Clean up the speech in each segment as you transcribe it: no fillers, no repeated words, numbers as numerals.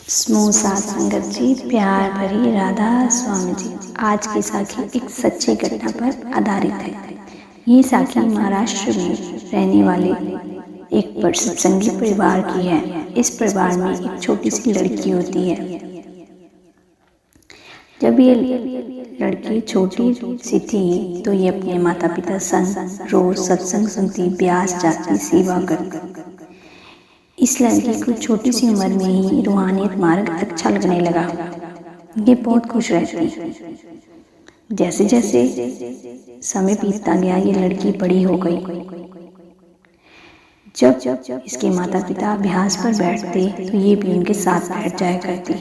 समूह साथ संगत जी, प्यार भरी राधा स्वामी जी। आज की साखी एक सच्ची घटना पर आधारित है। ये साखी महाराष्ट्र में रहने वाले एक सत्संगी परिवार की है। इस परिवार में एक छोटी सी लड़की होती है। जब ये लड़की छोटी सी थी तो ये अपने माता पिता संग रोज सत्संग सुनती, ब्यास जाती, सेवा करती। इस लड़की को छोटी सी उम्र में ही रूहानियत मार्ग अच्छा लगने लगा। ये बहुत खुश रहती। जैसे जैसे समय बीतता गया ये लड़की बड़ी हो गई। जब इसके माता पिता अभ्यास पर बैठते तो ये भी उनके साथ बैठ जाया करती।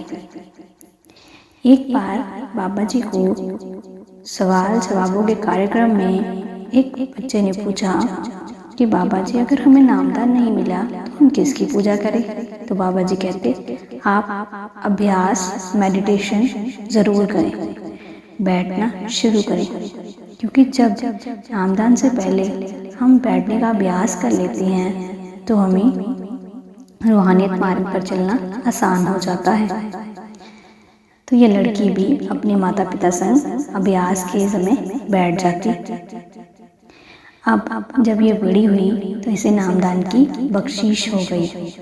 एक बार बाबा जी को सवाल जवाबों के कार्यक्रम में एक बच्चे ने पूछा कि बाबा जी, अगर हमें नामदान नहीं मिला तो हम किसकी पूजा करें? तो बाबा जी कहते, आप अभ्यास मेडिटेशन ज़रूर करें, बैठना शुरू करें, क्योंकि जब नामदान से पहले हम बैठने का अभ्यास कर लेते हैं तो हमें रूहानियत मार्ग पर चलना आसान हो जाता है। तो ये लड़की भी अपने माता पिता संग अभ्यास के समय बैठ जाती। अब जब ये बड़ी हुई तो इसे नामदान की बख्शीश हो गई।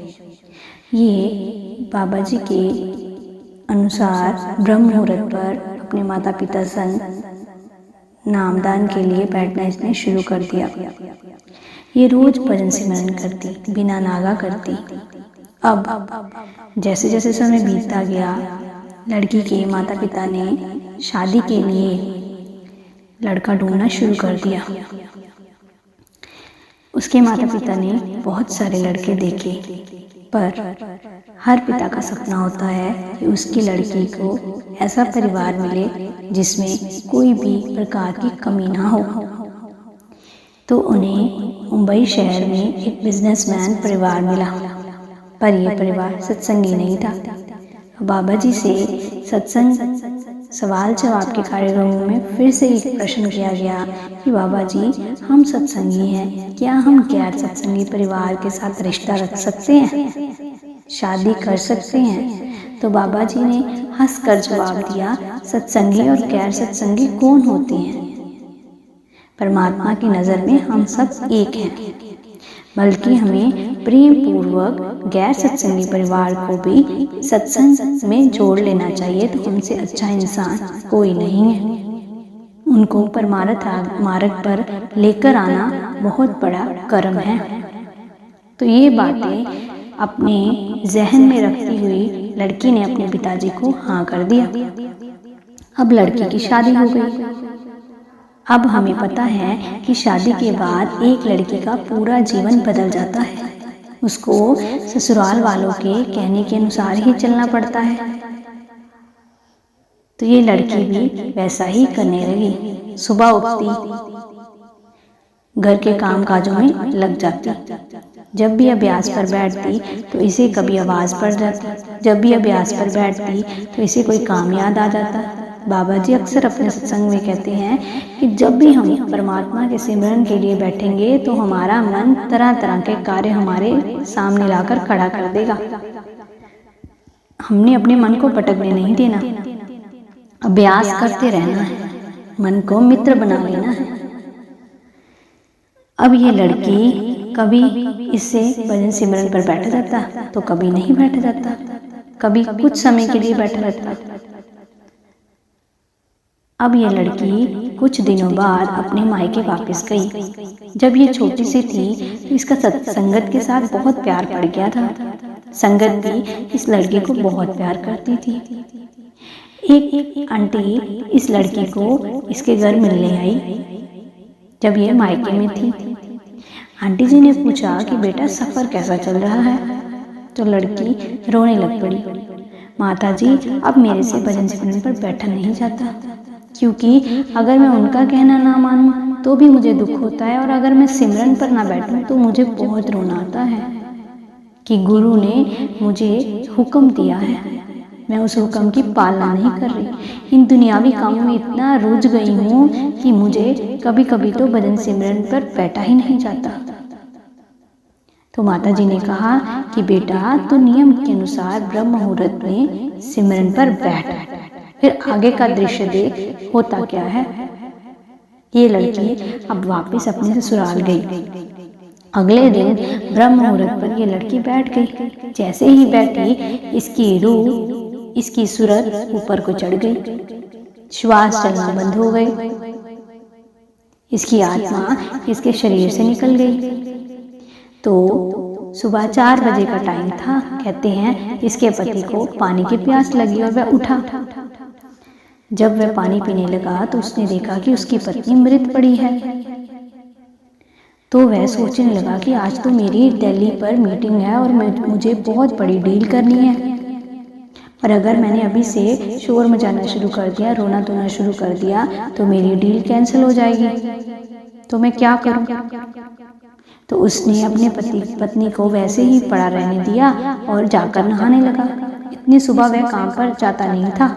ये बाबा जी के अनुसार ब्रह्म मुहूर्त पर अपने माता पिता संग नामदान के लिए बैठना इसने शुरू कर दिया। ये रोज भजन सिमरन करती, बिना नागा करती। अब जैसे जैसे समय बीतता गया, लड़की के माता पिता ने शादी के लिए लड़का ढूंढना शुरू कर दिया। उसके माता पिता ने बहुत सारे लड़के देखे, पर हर पिता का सपना होता है कि उसकी लड़की को ऐसा परिवार मिले जिसमें कोई भी प्रकार की कमी ना हो। तो उन्हें मुंबई शहर में एक बिजनेसमैन परिवार मिला, पर यह परिवार सत्संगी नहीं था। बाबा जी से सत्संग सवाल जवाब के कार्यक्रमों में फिर से एक प्रश्न किया गया कि बाबा जी, हम सत्संगी हैं, क्या हम गैर सत्संगी परिवार के साथ रिश्ता रख सकते हैं, शादी कर सकते हैं? तो बाबा जी ने हंसकर जवाब दिया, सत्संगी और गैर सत्संगी कौन होते हैं? परमात्मा की नज़र में हम सब एक हैं, बल्कि हमें प्रेम पूर्वक गैर सत्संगी परिवार को भी सत्संग में जोड़ लेना चाहिए। तो हमसे अच्छा इंसान कोई नहीं है। उनको परमार्थ मार्ग पर लेकर आना बहुत बड़ा कर्म है। तो ये बातें अपने जहन में रखती हुई लड़की ने अपने पिताजी को हाँ कर दिया। अब लड़की की शादी हो गई। अब हमें पता है कि शादी के बाद एक लड़की का पूरा जीवन बदल जाता है। उसको ससुराल वालों के कहने के अनुसार ही चलना पड़ता है। तो ये लड़की भी वैसा ही करने लगी। सुबह उठती, घर के काम काजों में लग जाती। जब भी अभ्यास पर बैठती तो इसे कभी आवाज़ पड़ जाती। जब भी अभ्यास पर बैठती तो इसे कोई काम याद आ जाता। बाबा जी अक्सर अपने सत्संग में कहते हैं कि जब भी हम परमात्मा के सिमरन के लिए बैठेंगे तो हमारा मन तरह तरह के कार्य हमारे सामने लाकर खड़ा कर देगा। हमने अपने मन को भटकने नहीं देना, अभ्यास करते रहना है, मन को मित्र बना लेना है। अब ये लड़की कभी इससे भजन सिमरन पर बैठा जाता तो कभी नहीं बैठा जाता, कभी कुछ समय के लिए बैठा रहता। अब ये लड़की कुछ दिनों बाद अपने मायके वापस गई। जब ये छोटी सी थी तो इसका संगत के साथ बहुत प्यार पड़ गया था। संगत भी इस लड़की को बहुत प्यार करती थी। एक आंटी इस लड़की को इसके घर मिलने आई जब ये मायके में थी। आंटी जी ने पूछा कि बेटा सफ़र कैसा चल रहा है? तो लड़की रोने लग पड़ी। माता जी, अब मेरे से भजन सिमरन पर बैठा नहीं जाता, क्योंकि अगर मैं उनका कहना ना मानूं तो भी मुझे दुख होता है, और अगर मैं सिमरन पर ना बैठूं तो मुझे बहुत रोना आता है कि गुरु ने मुझे हुक्म दिया है, मैं उस हुक्म की पालना नहीं कर रही। इन दुनियावी कामों में इतना रुझ गई हूँ कि मुझे कभी कभी तो भजन सिमरन पर बैठा ही नहीं जाता। तो माता जी ने कहा कि बेटा तू नियम के अनुसार ब्रह्म मुहूर्त में सिमरन पर बैठ। फिर आगे का दृश्य देख होता क्या है। ये लड़की अब वापस अपने ससुराल गई। अगले दिन ब्रह्म मुहूर्त पर ये लड़की बैठ गई। जैसे ही बैठी इसकी रूह, इसकी सूरत ऊपर को चढ़ गई, श्वास चलना बंद हो गई, इसकी आत्मा इसके शरीर से निकल गई। तो सुबह 4 बजे का टाइम था। कहते हैं इसके पति को पानी की प्यास लगी और वह उठा। जब वह पानी पीने लगा तो उसने देखा कि उसकी पत्नी मृत पड़ी है। तो वह सोचने लगा कि आज तो मेरी दिल्ली पर मीटिंग है और मुझे बहुत बड़ी डील करनी है, और अगर मैंने अभी से शोर मचाना शुरू कर दिया, रोना धोना शुरू कर दिया, तो मेरी डील कैंसिल हो जाएगी। तो मैं क्या करूं? तो उसने अपने पत्नी को वैसे ही पड़ा रहने दिया और जाकर नहाने लगा। इतनी सुबह वह काम पर जाता नहीं था,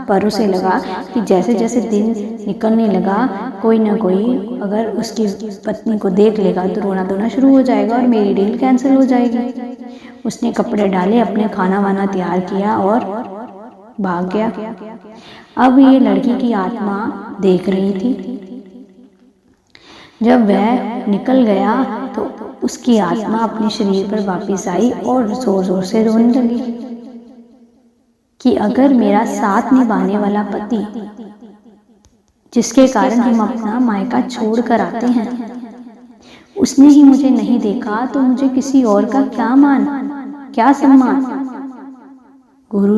पर उसे लगा कि जैसे जैसे दिन निकलने लगा, कोई ना कोई अगर उसकी पत्नी को देख लेगा तो रोना धोना शुरू हो जाएगा और मेरी डील कैंसिल हो जाएगी। उसने कपड़े डाले, अपने खाना वाना तैयार किया और भाग गया। अब ये लड़की की आत्मा देख रही थी। जब वह निकल गया तो उसकी आत्मा अपने शरीर पर वापस आई और जोर जोर से रोने लगी कि अगर मेरा साथ निभाने वाला पति, जिसके कारण हम अपना मायका छोड़ कर आते हैं, उसने ही मुझे नहीं देखा, तो मुझे किसी और का क्या मान, क्या सम्मान। गुरु